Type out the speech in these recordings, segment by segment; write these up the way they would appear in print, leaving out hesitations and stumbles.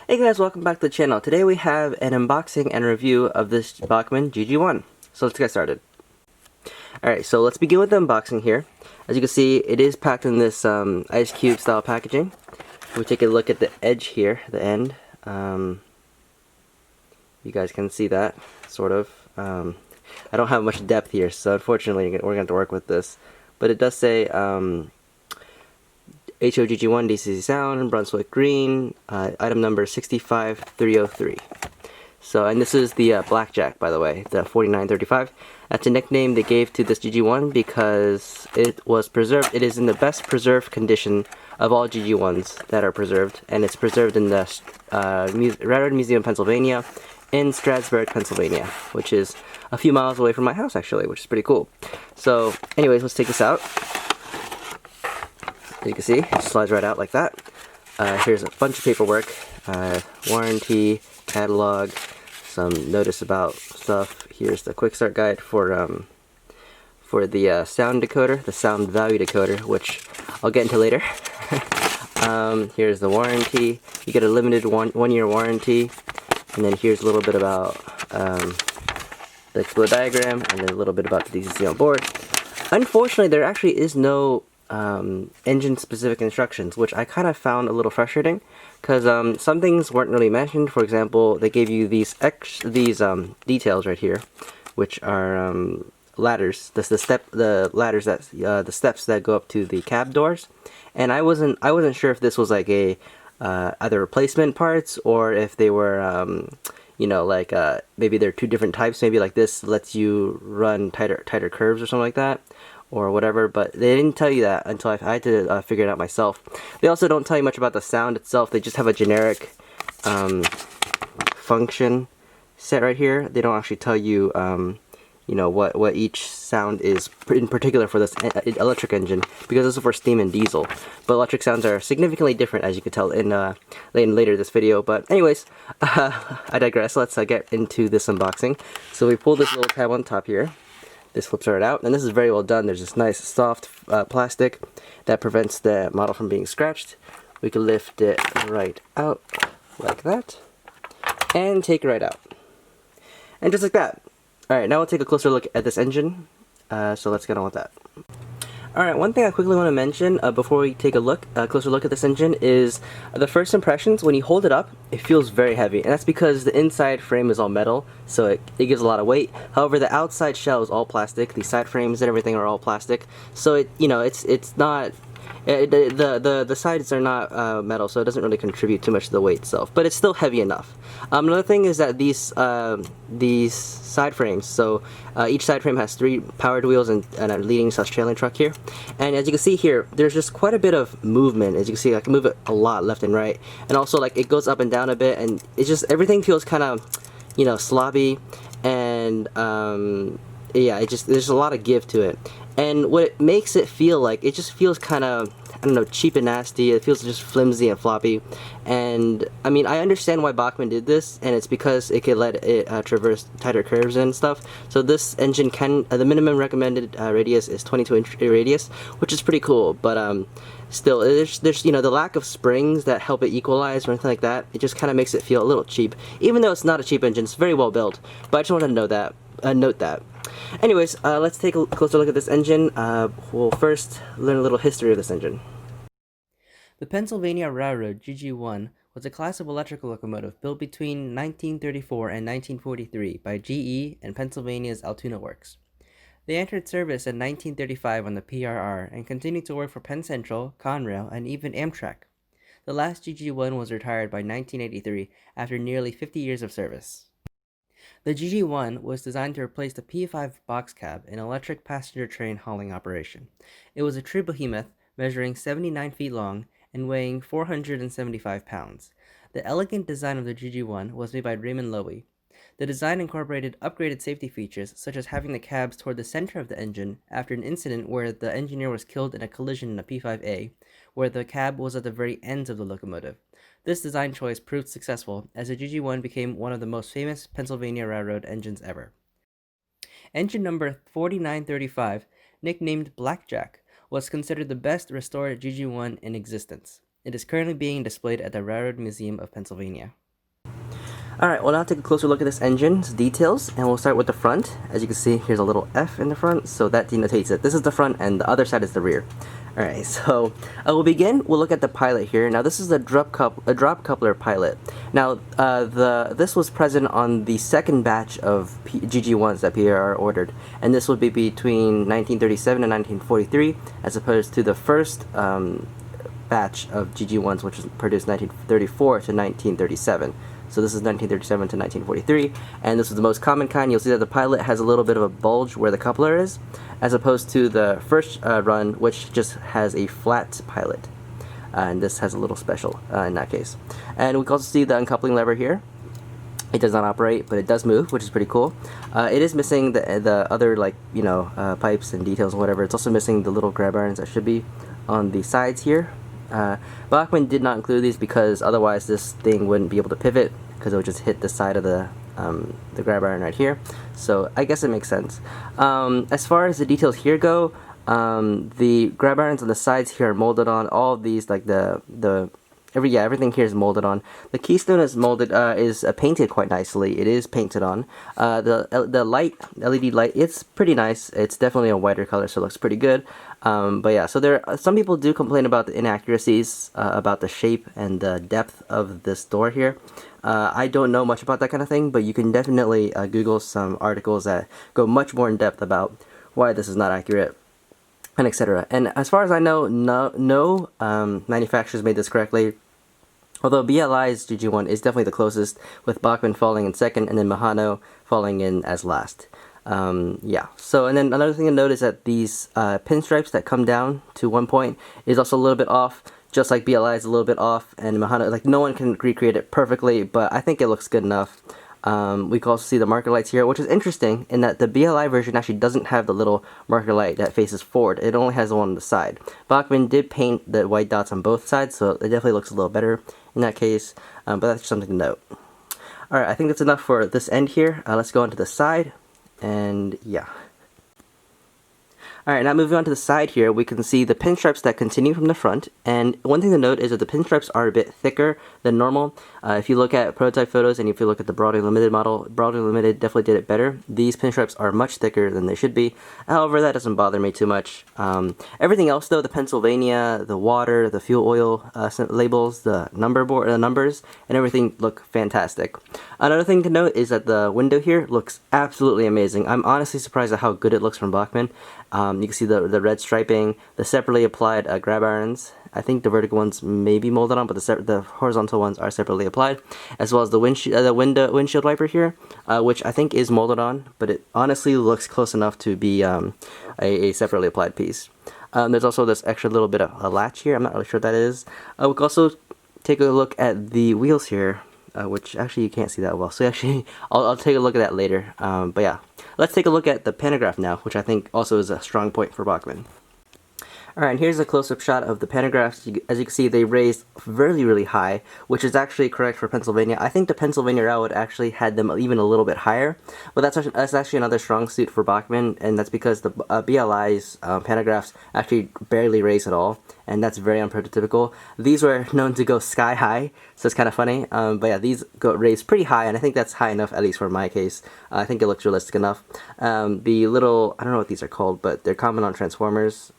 Hey guys, welcome back to the channel. Today we have an unboxing and review of this Bachmann GG1. So let's get started. Alright, so let's begin with the unboxing here. As you can see, it is packed in this ice cube style packaging. We take a look at the edge here, the end. You guys can see that, sort of. I don't have much depth here, so unfortunately we're going to have to work with this. But it does say HOGG1 DCC sound, Brunswick green, item number 65303. So, and this is the Blackjack, by the way, the 4935. That's a nickname they gave to this GG1 because it was preserved. It is in the best preserved condition of all GG1s that are preserved, and it's preserved in the Railroad Museum, Pennsylvania, in Strasburg, Pennsylvania, which is a few miles away from my house, actually, which is pretty cool. So, anyways, let's take this out. As you can see, it slides right out like that. Here's a bunch of paperwork, warranty, catalog, some notice about stuff. Here's the quick start guide for the sound decoder, the sound value decoder, which I'll get into later. Here's the warranty. You get a limited one-year warranty, and then here's a little bit about the flow diagram, and then a little bit about the DCC on board. Unfortunately, there actually is no engine specific instructions, which I kind of found a little frustrating because some things weren't really mentioned. For example, they gave you these details right here, which are ladders. The ladders that the steps that go up to the cab doors, and I wasn't sure if this was like a either replacement parts or if they were you know, like maybe they're two different types. Maybe like this lets you run tighter curves or something like that, or whatever, but they didn't tell you that until I had to figure it out myself. They also don't tell you much about the sound itself. They just have a generic function set right here. They don't actually tell you, you know, what each sound is in particular for this electric engine, because this is for steam and diesel. But electric sounds are significantly different, as you could tell in later this video. But anyways, I digress. Let's get into this unboxing. So we pull this little tab on top here. This flips right out, and this is very well done. There's this nice soft plastic that prevents the model from being scratched. We can lift it right out like that and take it right out, and just like that. Alright, now we'll take a closer look at this engine, so let's get on with that. Alright, one thing I quickly want to mention before we take a closer look at this engine is the first impressions. When you hold it up, it feels very heavy, and that's because the inside frame is all metal, so it gives a lot of weight. However, the outside shell is all plastic. The side frames and everything are all plastic, so it's not. The sides are not metal, so it doesn't really contribute too much to the weight itself, but it's still heavy enough. Another thing is that these side frames, so each side frame has 3 powered wheels and a leading / trailing truck here, and as you can see here, there's just quite a bit of movement. As you can see, I can move it a lot left and right, and also like it goes up and down a bit, and it's just everything feels kind of, you know, sloppy, and yeah, there's a lot of give to it. And what it makes it feel like, it just feels kind of, I don't know, cheap and nasty. It feels just flimsy and floppy. And I mean, I understand why Bachmann did this, and it's because it could let it traverse tighter curves and stuff. So this engine can, the minimum recommended radius is 22 inch radius, which is pretty cool. But still, there's you know, the lack of springs that help it equalize or anything like that. It just kind of makes it feel a little cheap, even though it's not a cheap engine. It's very well built. But I just wanted to know that, note that. Anyways, let's take a closer look at this engine. We'll first learn a little history of this engine. The Pennsylvania Railroad GG1 was a class of electrical locomotive built between 1934 and 1943 by GE and Pennsylvania's Altoona Works. They entered service in 1935 on the PRR and continued to work for Penn Central, Conrail, and even Amtrak. The last GG1 was retired by 1983 after nearly 50 years of service. The GG1 was designed to replace the P5 box cab in electric passenger train hauling operation. It was a true behemoth, measuring 79 feet long and weighing 475 pounds. The elegant design of the GG1 was made by Raymond Loewy. The design incorporated upgraded safety features, such as having the cabs toward the center of the engine after an incident where the engineer was killed in a collision in a P5A, where the cab was at the very ends of the locomotive. This design choice proved successful, as the GG1 became one of the most famous Pennsylvania Railroad engines ever. Engine number 4935, nicknamed Blackjack, was considered the best restored GG1 in existence. It is currently being displayed at the Railroad Museum of Pennsylvania. Alright, we'll now take a closer look at this engine's details, and we'll start with the front. As you can see, here's a little F in the front, so that denotates it. This is the front, and the other side is the rear. Alright, so we'll look at the pilot here. Now, this is a drop coupler pilot. Now, this was present on the second batch of GG1s that PRR ordered, and this would be between 1937 and 1943, as opposed to the first batch of GG1s, which was produced 1934 to 1937. So this is 1937 to 1943, and this is the most common kind. You'll see that the pilot has a little bit of a bulge where the coupler is, as opposed to the first run, which just has a flat pilot. And this has a little special in that case. And we can also see the uncoupling lever here. It does not operate, but it does move, which is pretty cool. It is missing the other, like, pipes and details and whatever. It's also missing the little grab irons that should be on the sides here. Bachmann did not include these because otherwise this thing wouldn't be able to pivot, because it would just hit the side of the grab iron right here. So I guess it makes sense. As far as the details here go, the grab irons on the sides here are molded on. All of these, like everything here is molded on. The keystone is molded, painted quite nicely. It is painted on. The light, LED light, it's pretty nice. It's definitely a whiter color, so it looks pretty good. But yeah, so some people do complain about the inaccuracies, about the shape and the depth of this door here. I don't know much about that kind of thing, but you can definitely Google some articles that go much more in depth about why this is not accurate, and etc. And as far as I know, no manufacturers made this correctly. Although BLI's GG1 is definitely the closest, with Bachmann falling in second and then Mahano falling in as last. Yeah, so, and then another thing to note is that these pinstripes that come down to one point is also a little bit off, just like BLI is a little bit off, and Mahano, like, no one can recreate it perfectly, but I think it looks good enough. We can also see the marker lights here, which is interesting in that the BLI version actually doesn't have the little marker light that faces forward. It only has the one on the side. Bachmann did paint the white dots on both sides, so it definitely looks a little better in that case, but that's just something to note. Alright, I think that's enough for this end here. Let's go on to the side, and yeah. Alright, now moving on to the side here, we can see the pinstripes that continue from the front, and one thing to note is that the pinstripes are a bit thicker than normal. If you look at prototype photos and if you look at the Broadway Limited model, Broadway Limited definitely did it better. These pinstripes are much thicker than they should be. However, that doesn't bother me too much. Everything else though, the Pennsylvania, the water, the fuel oil labels, the numbers, and everything look fantastic. Another thing to note is that the window here looks absolutely amazing. I'm honestly surprised at how good it looks from Bachmann. You can see the red striping, the separately applied grab irons. I think the vertical ones may be molded on, but the horizontal ones are separately applied, as well as the windshield wiper here, which I think is molded on, but it honestly looks close enough to be a separately applied piece. There's also this extra little bit of a latch here. I'm not really sure what that is. We can also take a look at the wheels here, which actually you can't see that well. So actually, I'll take a look at that later. But yeah, let's take a look at the pantograph now, which I think also is a strong point for Bachmann. Alright, and here's a close-up shot of the pantographs. As you can see, they raised really, really high, which is actually correct for Pennsylvania. I think the Pennsylvania Railroad actually had them even a little bit higher, but that's actually another strong suit for Bachmann, and that's because the BLI's pantographs actually barely raise at all, and that's very unprototypical. These were known to go sky high, so it's kind of funny, but yeah, these go raised pretty high, and I think that's high enough, at least for my case. I think it looks realistic enough. The little, I don't know what these are called, but they're common on Transformers.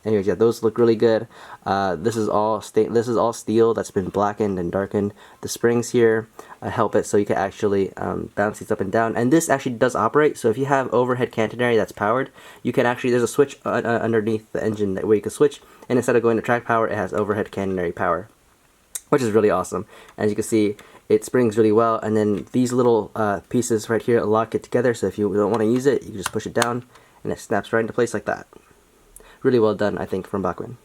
Anyways, yeah, those look really good. This is all steel that's been blackened and darkened. The springs here help it so you can actually bounce these up and down. And this actually does operate, so if you have overhead catenary that's powered, you can actually, there's a switch underneath the engine where you can switch, and instead of going to track power, it has overhead catenary power, which is really awesome. As you can see, it springs really well, and then these little pieces right here lock it together, so if you don't want to use it, you can just push it down, and it snaps right into place like that. Really well done, I think, from Bachmann.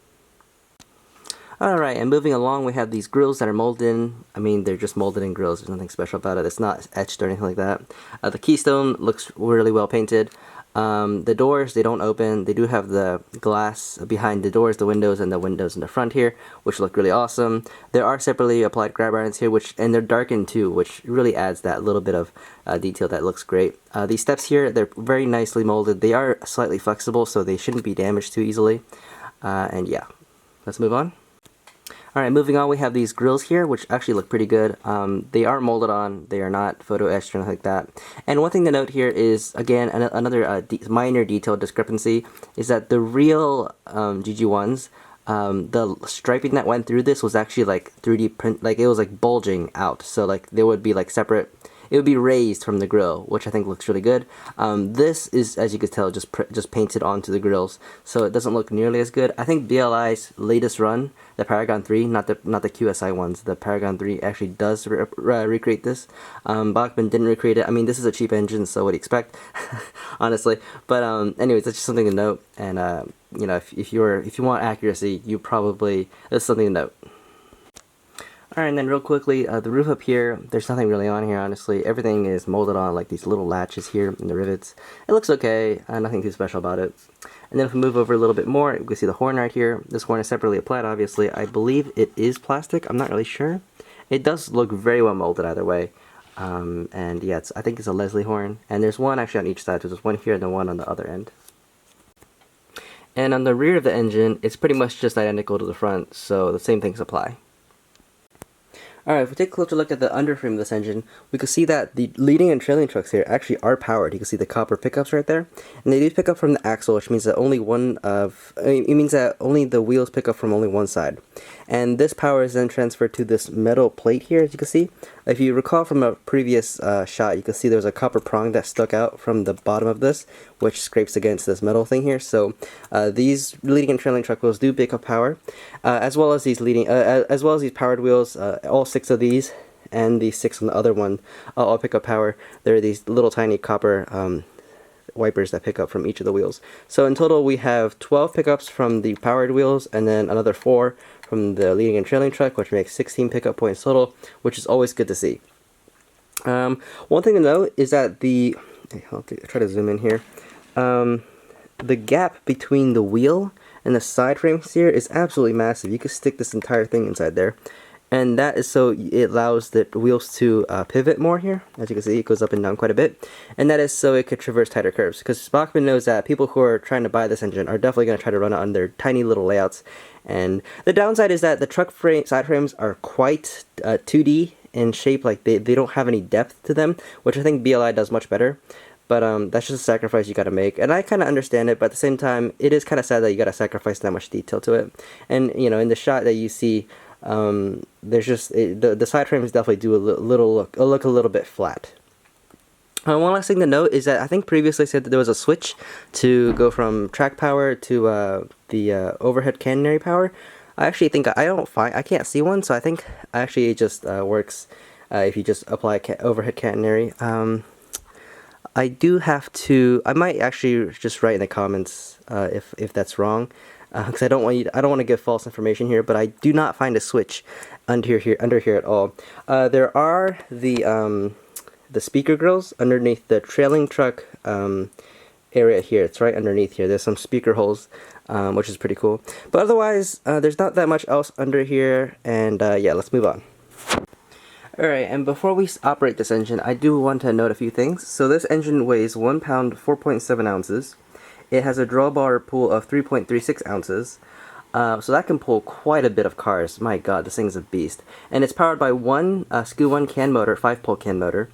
Alright, and moving along, we have these grills that are molded in. I mean, they're just molded in grills. There's nothing special about it. It's not etched or anything like that. The keystone looks really well painted. The doors, they don't open. They do have the glass behind the doors, the windows, and the windows in the front here, which look really awesome. There are separately applied grab irons here, and they're darkened too, which really adds that little bit of detail that looks great. These steps here, they're very nicely molded. They are slightly flexible, so they shouldn't be damaged too easily. And yeah, let's move on. Alright, moving on, we have these grills here, which actually look pretty good. They aren't molded on, they are not photo etched or anything like that. And one thing to note here is, again, another minor detail discrepancy, is that the real GG1s, the striping that went through this was actually like 3D print, like it was like bulging out. So like there would be like separate, it would be raised from the grill, which I think looks really good. This is, as you can tell, just painted onto the grills, so it doesn't look nearly as good. I think BLI's latest run, the Paragon 3, not the QSI ones, the Paragon 3 actually does recreate this. Bachmann didn't recreate it. I mean, this is a cheap engine, so what do you expect, honestly? But anyways, that's just something to note. And you know, if you want accuracy, that's something to note. Alright, and then real quickly, the roof up here, there's nothing really on here, honestly. Everything is molded on, like these little latches here and the rivets. It looks okay, nothing too special about it. And then if we move over a little bit more, we can see the horn right here. This horn is separately applied, obviously. I believe it is plastic, I'm not really sure. It does look very well molded either way. And yeah, I think it's a Leslie horn. And there's one actually on each side, so there's one here and then one on the other end. And on the rear of the engine, it's pretty much just identical to the front, so the same things apply. Alright, if we take a closer look at the underframe of this engine, we can see that the leading and trailing trucks here actually are powered. You can see the copper pickups right there. And they do pick up from the axle, which means that only the wheels pick up from only one side. And this power is then transferred to this metal plate here, as you can see. If you recall from a previous shot, you can see there's a copper prong that stuck out from the bottom of this, which scrapes against this metal thing here. So these leading and trailing truck wheels do pick up power, as well as these powered wheels. All 6 of these and the 6 on the other one all pick up power. There are these little tiny copper wipers that pick up from each of the wheels. So in total we have 12 pickups from the powered wheels and then another 4 from the leading and trailing truck, which makes 16 pickup points total, which is always good to see. One thing to note is that I'll try to zoom in here. The gap between the wheel and the side frames here is absolutely massive. You could stick this entire thing inside there. And that is so it allows the wheels to pivot more here. As you can see, it goes up and down quite a bit. And that is so it could traverse tighter curves. Because Bachmann knows that people who are trying to buy this engine are definitely going to try to run it on their tiny little layouts. And the downside is that the truck side frames are quite 2D in shape. Like they don't have any depth to them, which I think BLI does much better. But that's just a sacrifice you gotta make. And I kind of understand it, but at the same time, it is kind of sad that you gotta sacrifice that much detail to it. And, you know, in the shot that you see, there's just the side frames definitely do look a little bit flat. One last thing to note is that I think previously I said that there was a switch to go from track power to the overhead catenary power. I actually think I can't see one, so I think actually it just works if you just apply overhead catenary. I might actually just write in the comments if that's wrong. Because I don't want to give false information here, but I do not find a switch under here at all. There are the speaker grills underneath the trailing truck area here. It's right underneath here. There's some speaker holes, which is pretty cool. But otherwise, there's not that much else under here. And yeah, let's move on. Alright, and before we operate this engine, I do want to note a few things. So this engine weighs 1 pound 4.7 ounces. It has a drawbar pull of 3.36 ounces, so that can pull quite a bit of cars. My god, this thing's a beast. And it's powered by one SKU1 can motor, 5-pole can motor,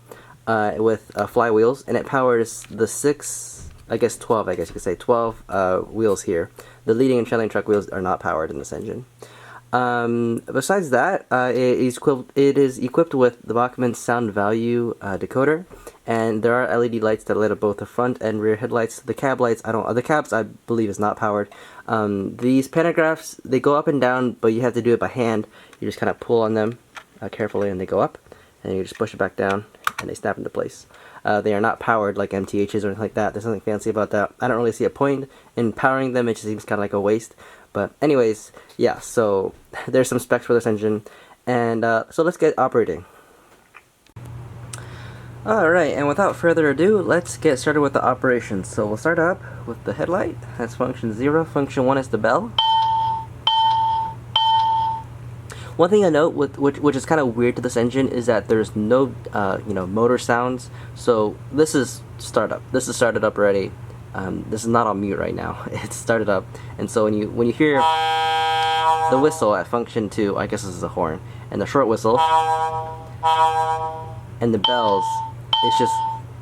with flywheels, and it powers the 12 you could say, 12 wheels here. The leading and trailing truck wheels are not powered in this engine. Besides that, it is equipped with the Bachmann sound value decoder, and there are LED lights that light up both the front and rear headlights. The cab lights, the cabs I believe is not powered. These pantographs, they go up and down, but you have to do it by hand. You just kind of pull on them carefully and they go up, and you just push it back down and they snap into place. They are not powered like MTHs or anything like that. There's nothing fancy about that. I don't really see a point in powering them. It just seems kind of like a waste. But anyways, yeah, so there's some specs for this engine, and so let's get operating. Alright, and without further ado, let's get started with the operation. So we'll start up with the headlight. That's function 0. Function 1 is the bell. One thing I note, which is kind of weird to this engine, is that there's no motor sounds. So this is startup. This is started up already. This is not on mute right now. It's started up, and so when you hear the whistle at function 2, I guess this is a horn, and the short whistle, and the bells, it's just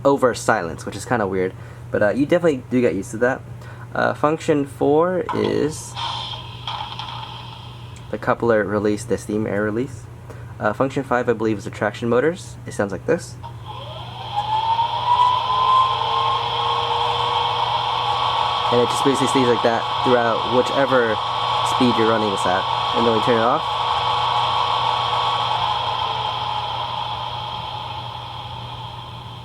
over silence, which is kind of weird. But you definitely do get used to that. Function 4 is the coupler release, the steam air release. Function 5, I believe, is the traction motors. It sounds like this. And it just basically stays like that throughout whichever speed you're running this at. And then we turn it off.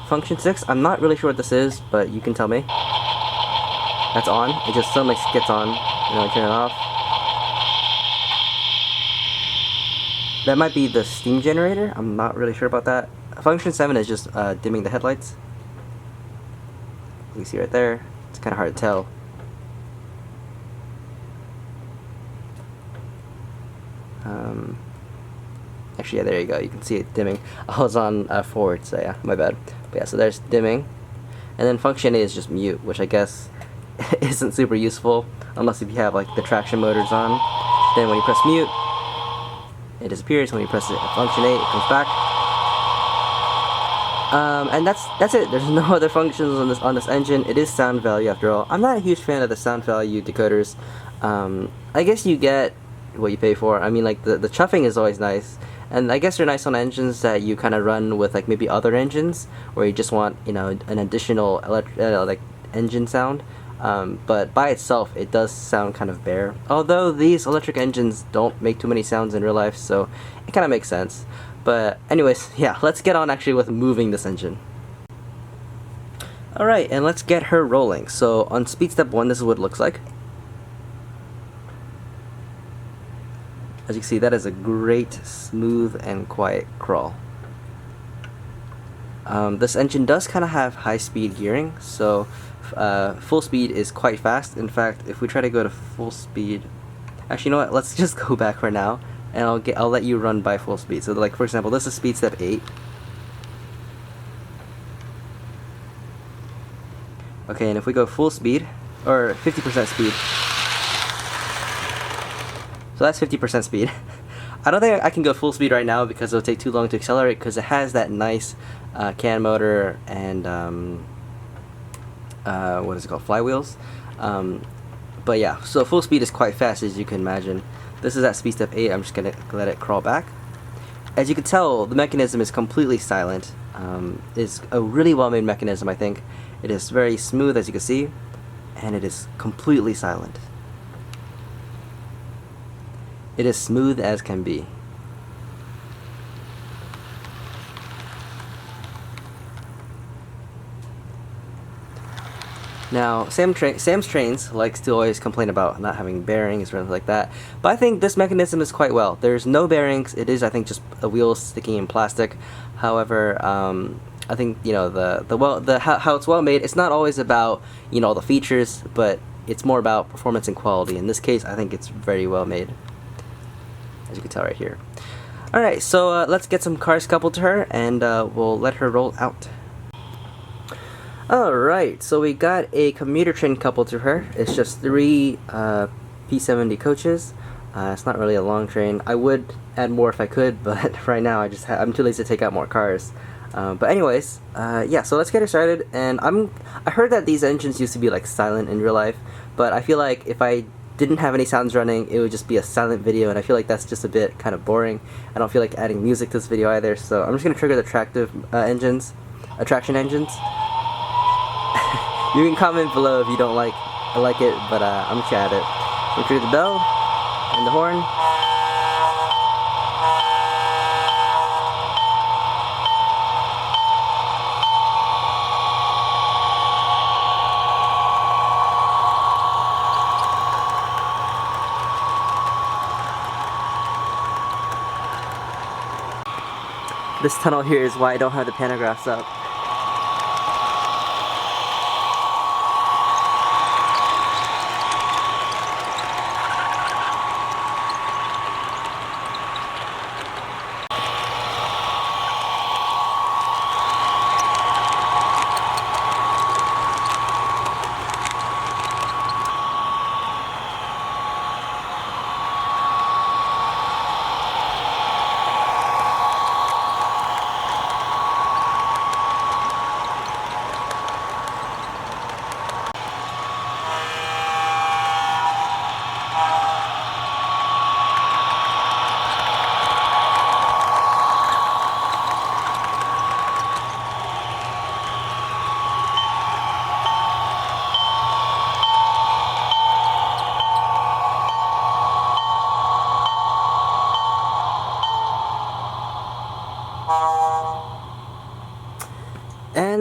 Function 6, I'm not really sure what this is, but you can tell me. That's on. It just suddenly gets on, and then we turn it off. That might be the steam generator. I'm not really sure about that. Function 7 is just dimming the headlights. You can see right there. It's kind of hard to tell. Actually, yeah, there you go. You can see it dimming. I was on forward, so yeah, my bad. But yeah, so there's dimming. And then function 8 is just mute, which I guess isn't super useful unless if you have like the traction motors on. Then when you press mute, it disappears. When you press it, function 8, it comes back. And that's it. There's no other functions on this engine. It is sound value after all. I'm not a huge fan of the sound value decoders. I guess you get what you pay for. I mean, like the chuffing is always nice, and I guess they're nice on engines that you kind of run with like maybe other engines where you just want, you know, an additional like engine sound. But by itself, it does sound kind of bare. Although these electric engines don't make too many sounds in real life, so it kind of makes sense. But anyways, yeah, let's get on actually with moving this engine. Alright, and let's get her rolling. So on speed step 1, this is what it looks like. As you can see, that is a great, smooth, and quiet crawl. This engine does kind of have high-speed gearing, so full speed is quite fast. In fact, if we try to go to full speed, actually, you know what? Let's just go back for now, and I'll let you run by full speed. So, like for example, this is speed step 8. Okay, and if we go full speed, or 50% speed. So that's 50% speed. I don't think I can go full speed right now because it'll take too long to accelerate, because it has that nice can motor and what is it called, flywheels. But yeah, so full speed is quite fast, as you can imagine. This is at speed step 8. I'm just gonna let it crawl back. As you can tell, the mechanism is completely silent. It's a really well made mechanism, I think. It is very smooth, as you can see, and it is completely silent. It is smooth as can be. Now, Sam's Trains likes to always complain about not having bearings or anything like that, but I think this mechanism is quite well. There's no bearings. It is, I think, just a wheel sticking in plastic. However, I think, you know, how it's well made. It's not always about, you know, all the features, but it's more about performance and quality. In this case, I think it's very well made, as you can tell right here. Alright, so let's get some cars coupled to her, and we'll let her roll out. Alright, so we got a commuter train coupled to her. It's just 3 P70 coaches. It's not really a long train. I would add more if I could, but right now I'm too lazy to take out more cars. But anyways, yeah, so let's get her started. And I heard that these engines used to be like silent in real life, but I feel like if I didn't have any sounds running, it would just be a silent video, and I feel like that's just a bit kind of boring. I don't feel like adding music to this video either, so I'm just gonna trigger the attraction engines. You can comment below if you don't like it, but I'm just gonna add it. So trigger the bell and the horn. This tunnel here is why I don't have the pantographs up.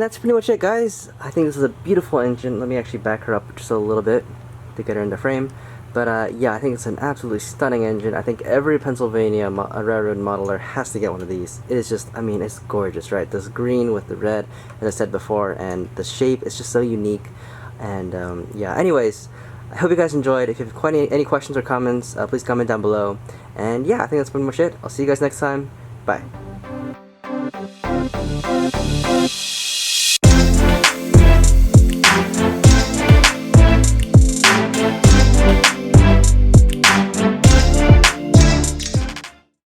And that's pretty much it, guys. I think this is a beautiful engine. Let me actually back her up just a little bit to get her into frame. But yeah, I think it's an absolutely stunning engine. I think every Pennsylvania railroad modeler has to get one of these. It is just, I mean, it's gorgeous, right? This green with the red, as I said before, and the shape is just so unique. And yeah, anyways, I hope you guys enjoyed. If you have quite any questions or comments, please comment down below. And yeah, I think that's pretty much it. I'll see you guys next time. Bye.